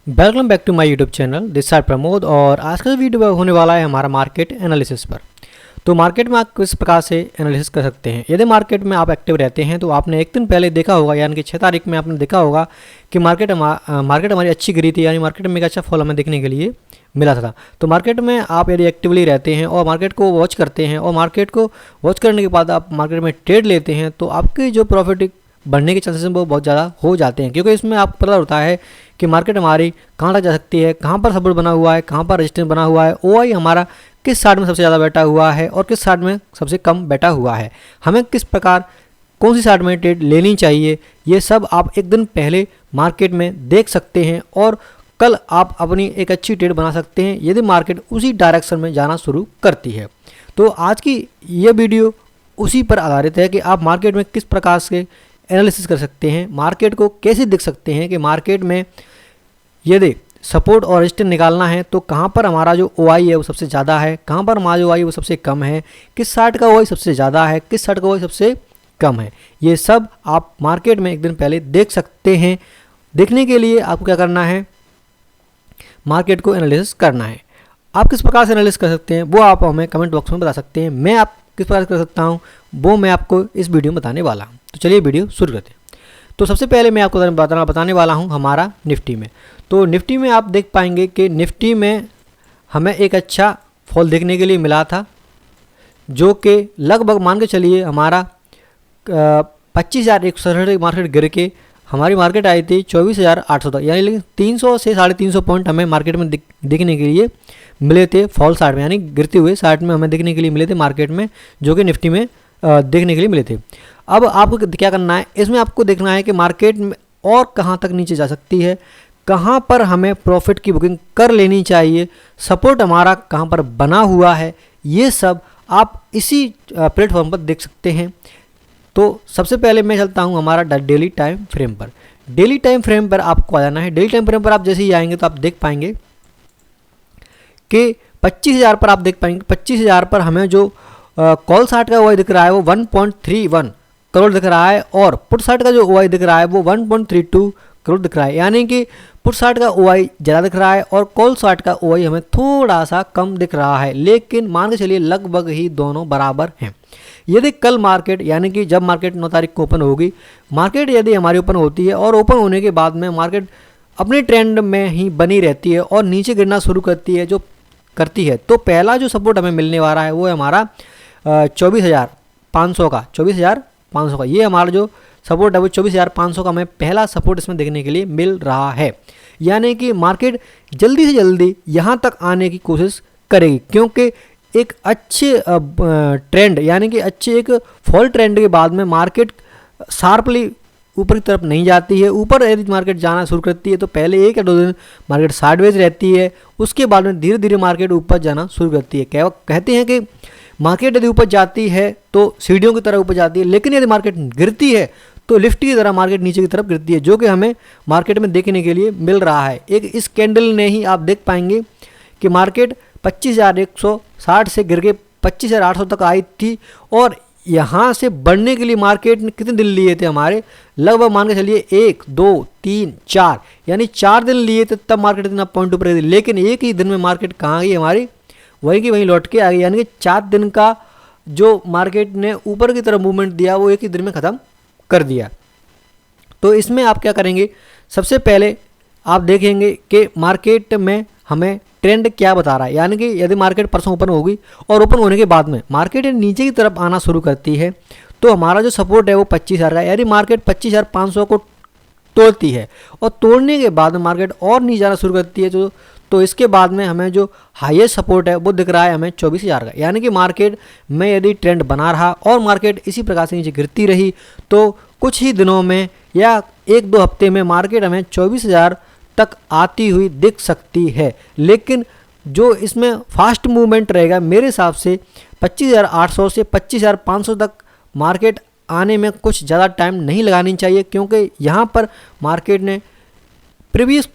Welcome back to my YouTube channel. This side Pramod और आज का वीडियो होने वाला है हमारा मार्केट एनालिसिस पर। तो मार्केट में आप किस प्रकार से एनालिसिस कर सकते हैं। यदि मार्केट में आप एक्टिव रहते हैं तो आपने एक दिन पहले देखा होगा, यानी कि 6 तारीख में आपने देखा होगा कि मार्केट हमारी अच्छी गिरी थी, यानी मार्केट में एक अच्छा फॉल हमें देखने के लिए मिला था। तो मार्केट में आप यदि एक्टिवली रहते हैं और मार्केट को वॉच करते हैं और मार्केट को वॉच करने के बाद आप मार्केट में ट्रेड लेते हैं तो आपकी जो प्रॉफिट बढ़ने के चांसेस वो बहुत ज़्यादा हो जाते हैं, क्योंकि इसमें आपको पता होता है कि मार्केट हमारी कहाँ तक जा सकती है, कहाँ पर सपोर्ट बना हुआ है, कहाँ पर रेजिस्टेंस बना हुआ है, ओआई हमारा किस साइड में सबसे ज़्यादा बैठा हुआ है और किस साइड में सबसे कम बैठा हुआ है, हमें किस प्रकार कौन सी साइड में ट्रेड लेनी चाहिए, ये सब आप एक दिन पहले मार्केट में देख सकते हैं और कल आप अपनी एक अच्छी ट्रेड बना सकते हैं यदि मार्केट उसी डायरेक्शन में जाना शुरू करती है। तो आज की ये वीडियो उसी पर आधारित है कि आप मार्केट में किस प्रकार से एनालिसिस कर सकते हैं, मार्केट को कैसे देख सकते हैं कि मार्केट में यदि सपोर्ट और रेजिस्टेंस निकालना है तो कहाँ पर हमारा जो ओआई है वो सबसे ज़्यादा है, कहाँ पर हमारा जो ओआई वो सबसे कम है, किस साइड का ओआई सबसे ज़्यादा है, किस साइड का ओआई सबसे कम है। ये सब आप मार्केट में एक दिन पहले देख सकते हैं। देखने के लिए आपको क्या करना है, मार्केट को एनालिसिस करना है। आप किस प्रकार से एनालिसिस कर सकते हैं वो आप हमें कमेंट बॉक्स में बता सकते हैं। मैं आप किस प्रकार कर सकता हूँ वो मैं आपको इस वीडियो में बताने वाला हूँ। तो चलिए वीडियो शुरू करते हैं। तो सबसे पहले मैं आपको बताने वाला हूँ हमारा निफ्टी में। तो निफ्टी में आप देख पाएंगे कि निफ्टी में हमें एक अच्छा फॉल देखने के लिए मिला था, जो कि लगभग मान के चलिए हमारा 25,167 मार्केट गिर के हमारी मार्केट आई थी 24,800 तक, यानी लेकिन 300 से 350 पॉइंट हमें मार्केट में देखने के लिए मिले थे फॉल साइड में, यानी गिरते हुए साइड में हमें देखने के लिए मिले थे मार्केट में, जो कि निफ्टी में देखने के लिए मिले थे। अब आपको क्या करना है, इसमें आपको देखना है कि मार्केट में और कहाँ तक नीचे जा सकती है, कहाँ पर हमें प्रॉफिट की बुकिंग कर लेनी चाहिए, सपोर्ट हमारा कहाँ पर बना हुआ है, ये सब आप इसी प्लेटफॉर्म पर देख सकते हैं। तो सबसे पहले मैं चलता हूँ हमारा डेली टाइम फ्रेम पर। डेली टाइम फ्रेम पर आपको आ जाना है। डेली टाइम फ्रेम पर आप जैसे ही आएंगे तो आप देख पाएंगे कि 25,000 पर आप देख पाएंगे 25,000 पर हमें जो कॉल साइड का ओआई दिख रहा है वो 1.31 करोड़ दिख रहा है और पुट साइड का जो ओआई दिख रहा है वो 1.32 करोड़ दिख रहा है, यानी कि पुट साइड का ओआई ज़्यादा दिख रहा है और कॉल साइड का ओआई हमें थोड़ा सा कम दिख रहा है, लेकिन मान के चलिए लगभग ही दोनों बराबर हैं। यदि कल मार्केट, यानी कि जब मार्केट 9 तारीख को ओपन होगी, मार्केट यदि हमारी ओपन होती है और ओपन होने के बाद में मार्केट अपने ट्रेंड में ही बनी रहती है और नीचे गिरना शुरू करती है तो पहला जो सपोर्ट हमें मिलने वाला है वो है हमारा 24,500 का ये हमारा जो सपोर्ट है वो 24,500 का हमें पहला सपोर्ट इसमें देखने के लिए मिल रहा है, यानी कि मार्केट जल्दी से जल्दी यहाँ तक आने की कोशिश करेगी, क्योंकि एक अच्छे ट्रेंड, यानी कि अच्छे एक फॉल ट्रेंड के बाद में मार्केट शार्पली ऊपर की तरफ नहीं जाती है। ऊपर यदि मार्केट जाना शुरू करती है तो पहले 1 या 2 दिन मार्केट साइडवेज रहती है, उसके बाद में धीरे धीरे मार्केट ऊपर जाना शुरू करती है। कहते हैं कि मार्केट यदि ऊपर जाती है तो सीढ़ियों की तरह ऊपर जाती है, लेकिन यदि मार्केट गिरती है तो लिफ्ट की तरह मार्केट नीचे की तरफ गिरती है, जो कि हमें मार्केट में देखने के लिए मिल रहा है। एक इस कैंडल ने ही आप देख पाएंगे कि मार्केट 25,160 से गिर के 25,800 तक आई थी और यहाँ से बढ़ने के लिए मार्केट ने कितने दिन लिए थे हमारे, लगभग मान के चलिए 1 2 3 4, यानी 4 दिन लिए थे, तब मार्केट इतना पॉइंट ऊपर गई थी। लेकिन एक ही दिन में मार्केट कहाँ गई हमारी, वहीं की वहीं लौट के आ गई, यानी कि 4 दिन का जो मार्केट ने ऊपर की तरफ मूवमेंट दिया वो एक ही दिन में ख़त्म कर दिया। तो इसमें आप क्या करेंगे, सबसे पहले आप देखेंगे कि मार्केट में हमें ट्रेंड क्या बता रहा है, यानी कि यदि मार्केट परसों ओपन होगी और ओपन होने के बाद में मार्केट नीचे की तरफ आना शुरू करती है तो हमारा जो सपोर्ट है वो 25,000 का, यानी मार्केट 25,500 को तोड़ती है और तोड़ने के बाद में मार्केट और नीचे जाना शुरू करती है तो इसके बाद में हमें जो हाईएस्ट सपोर्ट है वो दिख रहा है हमें 24,000 का, यानी कि मार्केट में यदि ट्रेंड बना रहा और मार्केट इसी प्रकार से नीचे गिरती रही तो कुछ ही दिनों में या 1-2 हफ्ते में मार्केट हमें 24,000 तक आती हुई दिख सकती है। लेकिन जो इसमें फास्ट मूवमेंट रहेगा मेरे हिसाब से 25,800 से 25,500 तक मार्केट आने में कुछ ज़्यादा टाइम नहीं लगानी चाहिए, क्योंकि यहाँ पर मार्केट ने प्रीवियस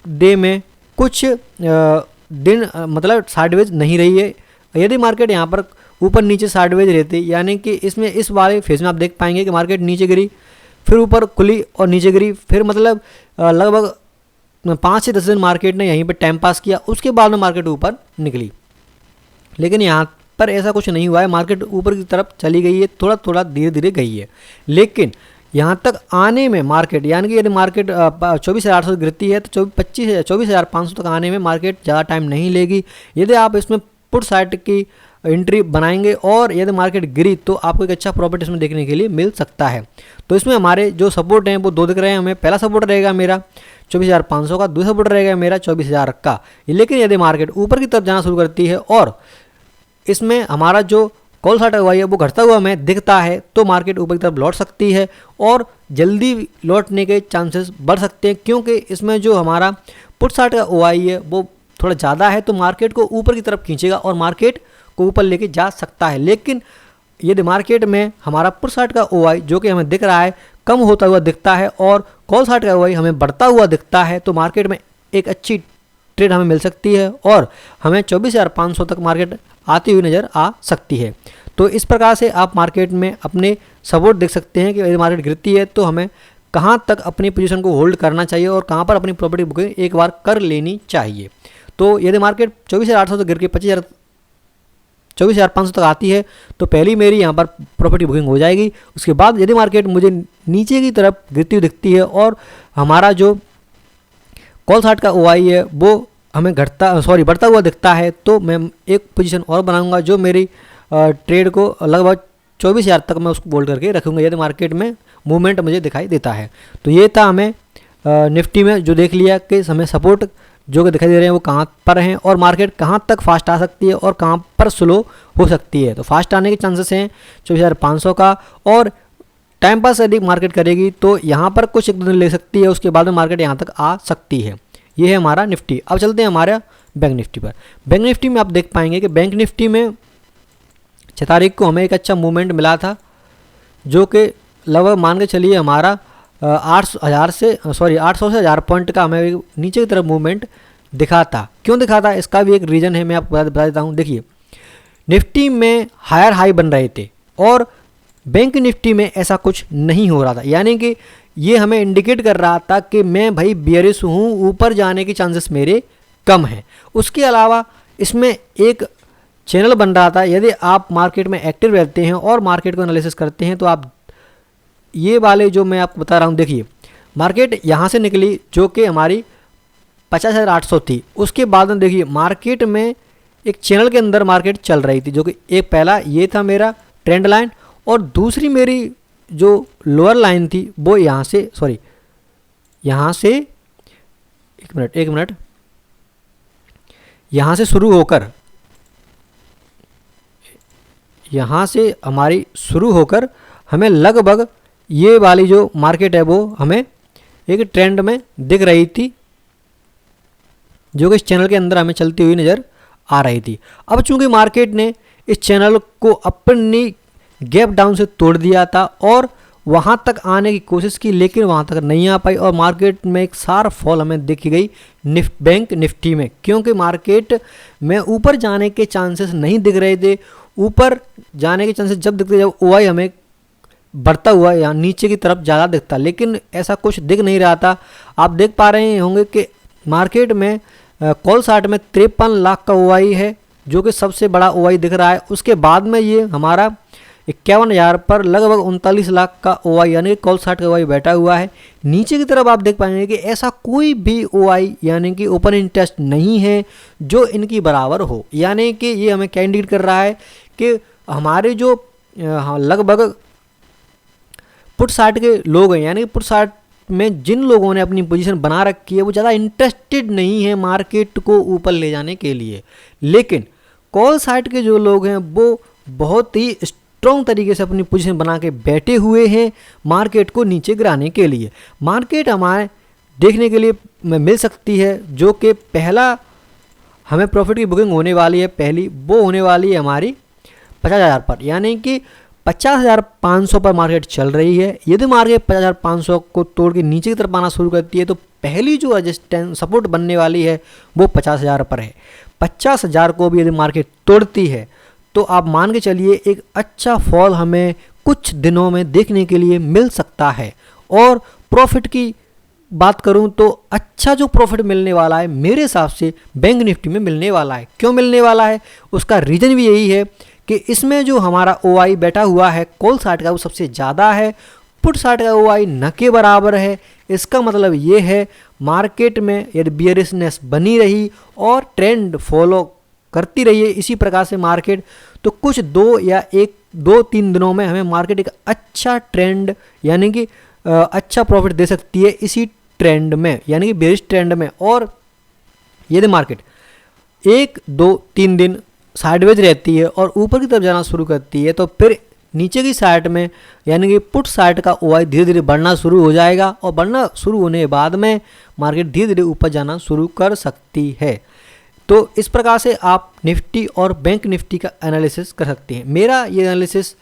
डे में कुछ दिन मतलब साइडवेज नहीं रही है। यदि मार्केट यहाँ पर ऊपर नीचे साइडवेज रहती, यानी कि इसमें इस वाले फेज में आप देख पाएंगे कि मार्केट नीचे गिरी, फिर ऊपर खुली और नीचे गिरी, फिर मतलब लगभग 5 से 10 दिन मार्केट ने यहीं पर टाइम पास किया, उसके बाद में मार्केट ऊपर निकली। लेकिन यहाँ पर ऐसा कुछ नहीं हुआ है, मार्केट ऊपर की तरफ चली गई है, थोड़ा थोड़ा धीरे धीरे गई है। लेकिन यहाँ तक आने में मार्केट, यानी कि यदि मार्केट 24,800 गिरती है तो 24,500 तक आने में मार्केट ज़्यादा टाइम नहीं लेगी। यदि आप इसमें पुट साइड की एंट्री बनाएंगे और यदि मार्केट गिरी तो आपको एक अच्छा प्रॉफिट इसमें देखने के लिए मिल सकता है। तो इसमें हमारे जो सपोर्ट हैं वो 2 दिख रहे हैं हमें। पहला सपोर्ट रहेगा मेरा 24,500 का, दूसरा सपोर्ट रहेगा मेरा 24,000 का। लेकिन यदि मार्केट ऊपर की तरफ जाना शुरू करती है और इसमें हमारा जो कॉल साइड हुआ है वो घटता हुआ हमें दिखता है तो मार्केट ऊपर की तरफ लौट सकती है और जल्दी लौटने के चांसेस बढ़ सकते हैं, क्योंकि इसमें जो हमारा पुट साइड का OI है वो थोड़ा ज़्यादा है, तो मार्केट को ऊपर की तरफ खींचेगा और मार्केट को ऊपर लेके जा सकता है। लेकिन यदि मार्केट में हमारा पुट साइड का OI जो कि हमें दिख रहा है कम होता हुआ दिखता है और कॉल साइड का OI हमें बढ़ता हुआ दिखता है, तो मार्केट में एक अच्छी ट्रेड हमें मिल सकती है और हमें 24,500 तक मार्केट आती हुई नज़र आ सकती है। तो इस प्रकार से आप मार्केट में अपने सपोर्ट देख सकते हैं कि यदि मार्केट गिरती है तो हमें कहां तक अपनी पोजीशन को होल्ड करना चाहिए और कहां पर अपनी प्रॉपर्टी बुकिंग एक बार कर लेनी चाहिए। तो यदि मार्केट 24,800 तक गिर के 24,500 तक आती है तो पहली मेरी यहाँ पर प्रॉपर्टी बुकिंग हो जाएगी। उसके बाद यदि मार्केट मुझे नीचे की तरफ गिरती हुई दिखती है और हमारा जो कॉल साइड का OI है वो हमें बढ़ता हुआ दिखता है तो मैं एक पोजीशन और बनाऊंगा जो मेरी ट्रेड को लगभग 24,000 तक मैं उसको होल्ड करके रखूंगा यदि मार्केट में मूवमेंट मुझे दिखाई देता है। तो ये था हमें निफ्टी में जो देख लिया कि हमें सपोर्ट जो कि दिखाई दे रहे हैं वो कहाँ पर हैं और मार्केट कहाँ तक फास्ट आ सकती है और कहाँ पर स्लो हो सकती है। तो फास्ट आने के चांसेस हैं 24,500 का, और टाइम पास यदि मार्केट करेगी तो यहाँ पर कुछ एक दिन ले सकती है, उसके बाद में मार्केट यहाँ तक आ सकती है। ये है हमारा निफ्टी। अब चलते हैं हमारा बैंक निफ्टी पर। बैंक निफ्टी में आप देख पाएंगे कि बैंक निफ्टी में 6 तारीख को हमें एक अच्छा मूवमेंट मिला था जो कि लगभग मान के चलिए हमारा 800 से 1000 पॉइंट का हमें नीचे की तरफ मूवमेंट दिखा था। क्यों दिखा था इसका भी एक रीज़न है, मैं आपको बता देता हूँ। देखिए निफ्टी में हायर हाई बन रहे थे और बैंक निफ्टी में ऐसा कुछ नहीं हो रहा था, यानी कि ये हमें इंडिकेट कर रहा था कि मैं भाई बियरिश हूँ, ऊपर जाने के चांसेस मेरे कम हैं। उसके अलावा इसमें एक चैनल बन रहा था। यदि आप मार्केट में एक्टिव रहते हैं और मार्केट को एनालिसिस करते हैं तो आप ये वाले जो मैं आपको बता रहा हूँ, देखिए मार्केट यहाँ से निकली जो कि हमारी 50,800 थी। उसके बाद में देखिए मार्केट में एक चैनल के अंदर मार्केट चल रही थी, जो कि एक पहला ये था मेरा ट्रेंड लाइन और दूसरी मेरी जो लोअर लाइन थी वो यहाँ से एक मिनट यहाँ से शुरू होकर हमें लगभग ये वाली जो मार्केट है वो हमें एक ट्रेंड में दिख रही थी जो कि इस चैनल के अंदर हमें चलती हुई नज़र आ रही थी। अब चूंकि मार्केट ने इस चैनल को अपनी गैप डाउन से तोड़ दिया था और वहाँ तक आने की कोशिश की, लेकिन वहाँ तक नहीं आ पाई और मार्केट में एक शार्प फॉल हमें दिख गई बैंक निफ्टी में, क्योंकि मार्केट में ऊपर जाने के चांसेस नहीं दिख रहे थे। ऊपर जाने के चांसेस जब दिखते जब OI हमें बढ़ता हुआ या नीचे की तरफ ज़्यादा दिखता, लेकिन ऐसा कुछ दिख नहीं रहा था। आप देख पा रहे होंगे कि मार्केट में कॉल साइड में 53 लाख का OI है जो कि सबसे बड़ा OI दिख रहा है। उसके बाद में ये हमारा 51,000 पर लगभग 39 लाख का OI यानी कि कॉल साइड का OI बैठा हुआ है। नीचे की तरफ आप देख पाएंगे कि ऐसा कोई भी OI यानी कि ओपन इंटरेस्ट नहीं है जो इनकी बराबर हो, यानी कि ये हमें क्या इंडिकेट कर रहा है कि हमारे जो लगभग पुट साइड के लोग हैं, यानी कि पुट साइड में जिन लोगों ने अपनी पोजीशन बना रखी है वो ज़्यादा इंटरेस्टेड नहीं है मार्केट को ऊपर ले जाने के लिए, लेकिन कॉल साइड के जो लोग हैं वो बहुत ही स्ट्रॉन्ग तरीके से अपनी पोजीशन बना के बैठे हुए हैं मार्केट को नीचे गिराने के लिए। मार्केट हमारे देखने के लिए मिल सकती है जो कि पहला हमें प्रॉफिट की बुकिंग होने वाली है, पहली वो होने वाली है हमारी 50,000 पर, यानी कि 50,500 पर मार्केट चल रही है। यदि मार्केट 50,500 को तोड़ के नीचे की तरफ आना शुरू करती है तो पहली जो रेजिस्टेंस सपोर्ट बनने वाली है वो 50,000 पर है। 50,000 को भी यदि मार्केट तोड़ती है तो आप मान के चलिए एक अच्छा फॉल हमें कुछ दिनों में देखने के लिए मिल सकता है और प्रॉफिट की बात करूं तो अच्छा जो प्रॉफिट मिलने वाला है मेरे हिसाब से बैंक निफ्टी में मिलने वाला है। क्यों मिलने वाला है, उसका रीज़न भी यही है कि इसमें जो हमारा OI बैठा हुआ है कॉल साइड का वो सबसे ज़्यादा है, पुट साइड का OI न के बराबर है। इसका मतलब ये है मार्केट में यदि बियरिशनेस बनी रही और ट्रेंड फॉलो करती रही है इसी प्रकार से मार्केट, तो कुछ 2-3 दिनों में हमें मार्केट एक अच्छा ट्रेंड यानी कि अच्छा प्रॉफिट दे सकती है इसी ट्रेंड में यानी कि बेरिश ट्रेंड में। और यदि मार्केट 1-2-3 दिन साइडवेज रहती है और ऊपर की तरफ जाना शुरू करती है तो फिर नीचे की साइड में यानी कि पुट साइड का OI धीरे धीरे बढ़ना शुरू हो जाएगा और बढ़ना शुरू होने के बाद में मार्केट धीरे धीरे ऊपर जाना शुरू कर सकती है। तो इस प्रकार से आप निफ्टी और बैंक निफ्टी का एनालिसिस कर सकते हैं। मेरा ये एनालिसिस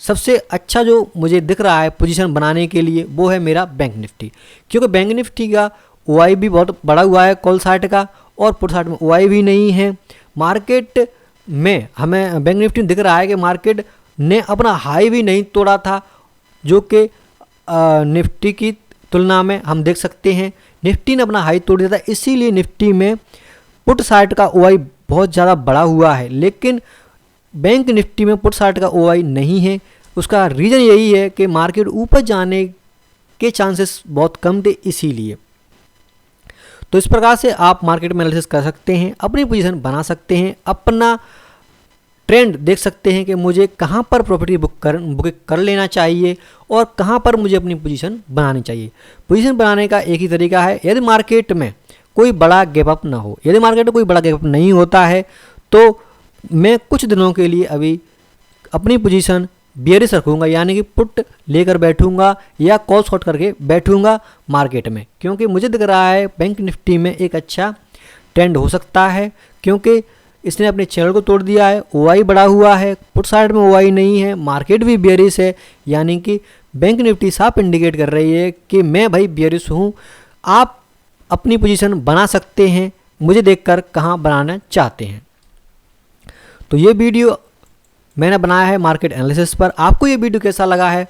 सबसे अच्छा जो मुझे दिख रहा है पोजीशन बनाने के लिए वो है मेरा बैंक निफ्टी, क्योंकि बैंक निफ्टी का OI भी बहुत बड़ा हुआ है कॉल साइड का और पुट साइड में OI भी नहीं है। मार्केट में हमें बैंक निफ्टी में दिख रहा है कि मार्केट ने अपना हाई भी नहीं तोड़ा था, जो कि निफ्टी की तुलना में हम देख सकते हैं निफ्टी ने अपना हाई तोड़ दिया था, इसीलिए निफ्टी में पुट साइड का OI बहुत ज़्यादा बड़ा हुआ है। लेकिन बैंक निफ्टी में पुट साइड का OI नहीं है। उसका रीज़न यही है कि मार्केट ऊपर जाने के चांसेस बहुत कम थे इसीलिए। तो इस प्रकार से आप मार्केट में एनालिसिस कर सकते हैं, अपनी पोजीशन बना सकते हैं, अपना ट्रेंड देख सकते हैं कि मुझे कहां पर प्रॉपर्टी बुक कर लेना चाहिए और कहां पर मुझे अपनी पोजीशन बनानी चाहिए। पोजीशन बनाने का एक ही तरीका है, यदि मार्केट में कोई बड़ा गैप अप ना हो। यदि मार्केट में कोई बड़ा गैप अप नहीं होता है तो मैं कुछ दिनों के लिए अभी अपनी पोजीशन बियरिश रखूँगा, यानी कि पुट लेकर बैठूँगा या कॉल शॉर्ट करके बैठूँगा मार्केट में, क्योंकि मुझे दिख रहा है बैंक निफ्टी में एक अच्छा ट्रेंड हो सकता है, क्योंकि इसने अपने चैनल को तोड़ दिया है, OI बढ़ा हुआ है, पुट साइड में OI नहीं है, मार्केट भी बियरिश है, यानी कि बैंक निफ्टी साफ इंडिकेट कर रही है कि मैं भाई बियरिश हूँ। आप अपनी पोजीशन बना सकते हैं मुझे देखकर कहाँ बनाना चाहते हैं। तो ये वीडियो मैंने बनाया है मार्केट एनालिसिस पर। आपको ये वीडियो कैसा लगा है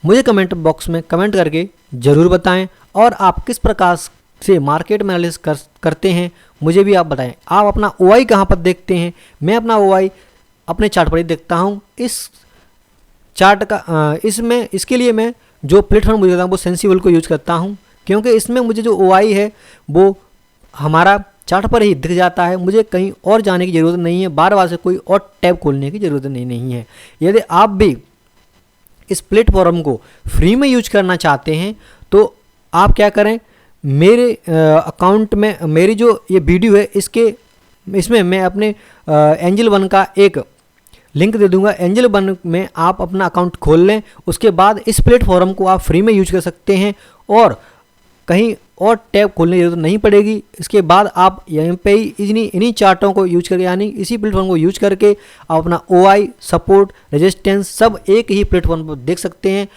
मुझे कमेंट बॉक्स में कमेंट करके ज़रूर बताएं, और आप किस प्रकार से मार्केट में एनालिसिस करते हैं मुझे भी आप बताएं। आप अपना OI कहाँ पर देखते हैं? मैं अपना OI अपने चार्ट पर ही देखता हूँ। इस चार्ट का इसके लिए मैं जो प्लेटफॉर्म मुझे देता हूँ वो सेंसिबल को यूज करता हूँ, क्योंकि इसमें मुझे जो OI है वो हमारा चार्ट पर ही दिख जाता है, मुझे कहीं और जाने की ज़रूरत नहीं है, बार बार से कोई और टैब खोलने की ज़रूरत नहीं है। यदि आप भी इस प्लेटफॉर्म को फ्री में यूज करना चाहते हैं तो आप क्या करें, मेरे अकाउंट में मेरी जो ये वीडियो है इसमें मैं अपने एंजल वन का एक लिंक दे दूंगा। एंजल वन में आप अपना अकाउंट खोल लें, उसके बाद इस प्लेटफॉर्म को आप फ्री में यूज कर सकते हैं और कहीं और टैब खोलने की जरूरत नहीं पड़ेगी। इसके बाद आप यहाँ पे ही इन्हीं चार्टों को यूज करके यानी इसी प्लेटफॉर्म को यूज करके आप अपना OI सपोर्ट रेजिस्टेंस सब एक ही प्लेटफॉर्म पर देख सकते हैं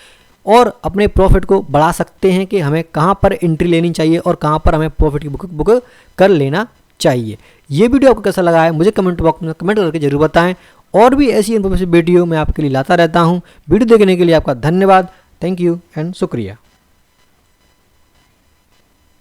और अपने प्रॉफिट को बढ़ा सकते हैं कि हमें कहाँ पर एंट्री लेनी चाहिए और कहाँ पर हमें प्रॉफिट की बुक कर लेना चाहिए। ये वीडियो आपको कैसा लगा है मुझे कमेंट बॉक्स में कमेंट करके जरूर बताएं, और भी ऐसी इन्फॉर्मेशन वीडियो मैं आपके लिए लाता रहता हूँ। वीडियो देखने के लिए आपका धन्यवाद। थैंक यू एंड शुक्रिया।